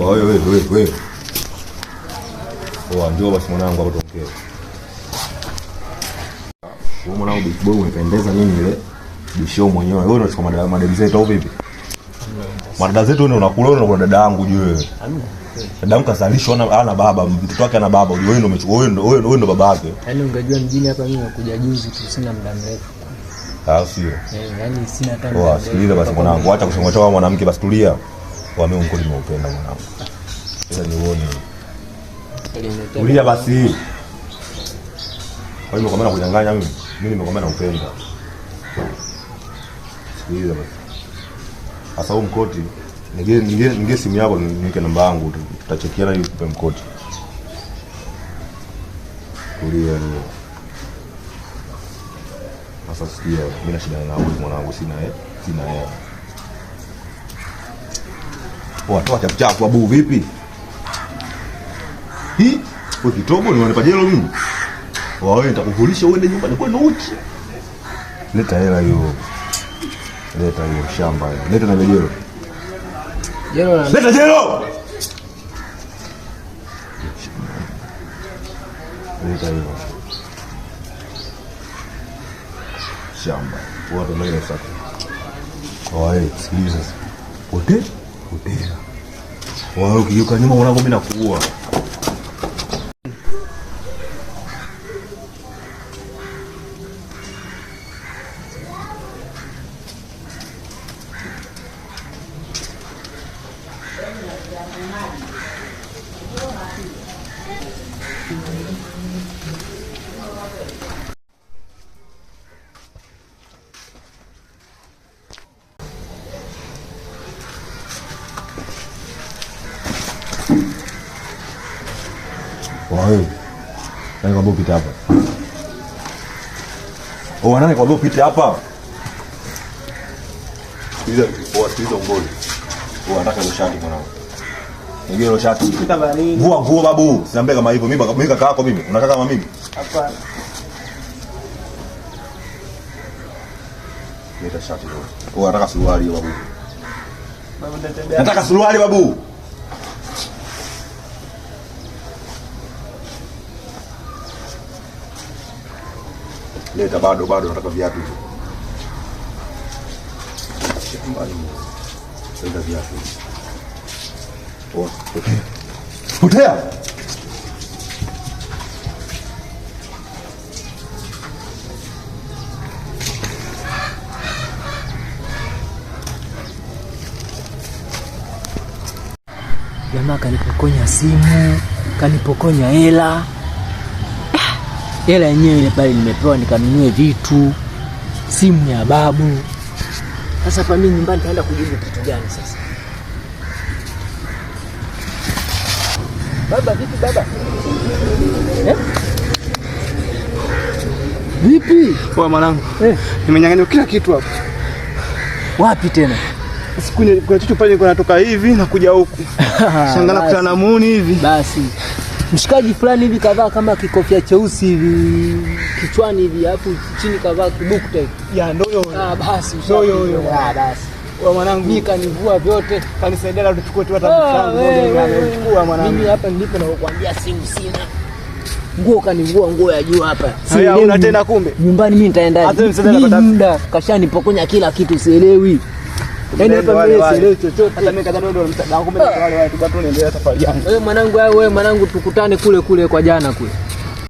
Wewe. Njoo basi mwanangu hapo tuongee. Wewe mwanangu big boy umependeza nini ile? Bisho mwenyewe. Wewe unachukua madem zetu au vipi? Madada zetu ndio unakula dada yangu juu wewe. Dada yangu kazalishwa ana baba, mtoto wake ana baba. Wewe ndio umechukua wewe ndio baba yake. Yaani ungejua mjini hapa mimi nakuja juzi tu sina muda mrefu. Sio. Yaani sina time. Sikiliza basi mwanangu, acha kushongotoa mwanamke basi tulia. Wame unko nimeupenda mwanangu. Sasa nione. Tulia basi. Kwa hiyo kama nakudanganya mimi nimekwambia naupenda. Sikiliza basi. Sasa huo mkoti ninge simu yako niweke namba yangu tutachekiana ili kupe mkoti. Tulia leo. Sasa sikia, mimi na shida na wewe mwanangu, sina hela. Toa chafu babu vipi? Wewe kitobo ni unanipa jelo mimi? Wewe nitakuvulisha uende nyumbani kwenu uchi. Leta hela hiyo. Leta hiyo shamba hiyo. Leta na jelo. Leta jelo. Leta hiyo. Shamba. Watu ndio sasa. Wewe sikiliza. Potea. Wewe ukijuka nyuma mwanangu mimi nakuua. Wewe. Nani kwambia upite hapa? Nani kwambia upite hapa? Sikiliza ngoli. Nataka ile shati mwanangu. Nigeo ile shati. Pita bali. Nguo babu. Siambia kama hivyo. Mimi kaka yako mimi. Unataka kama mimi? Hapana. Leta shati leo. Nataka suruali babu. Nataka suruali babu. Leta bado nataka viatu hivyo. Leta viatu. Potea. Jamaa kanipokonya simu, kanipokonya hela. Hela yenyewe ile pale nimepewa nikanunue vitu, simu ya babu. Sasa hapa mimi nyumbani taenda kujibu kitu gani sasa? Baba vipi baba? Vipi? Poa mwanangu. Nimenyang'anywa kila kitu hapa. Wapi tena? Siku ile kuna kitu pale nilikuwa natoka hivi na kuja huku. Shangana kutana na muuni hivi. Basi. Mshikaji fulani hivi kavaa kama kikofia cheusi hivi kichwani hivi hapo chini kavaa kibuku type. Ya ndio hiyo. Basi Ndio. Basi. Wewe mwanangu mimi kanivua vyote, kanisaidia na tuchukue tu hata mchango nimechukua mwanangu. Mimi hapa nilipo na kukuambia simu sina. Nguo kanivua nguo ya juu hapa. Haya una tena kumbe. Nyumbani mimi nitaenda. Muda kashanipokonya kila kitu sielewi. Yaani hapa mimi sielewi chochote. Hata mimi kadhaa ndio msaada wangu mimi wale watu kwa tunaendelea safari yangu. Wewe mwanangu tukutane kule kwa jana kule.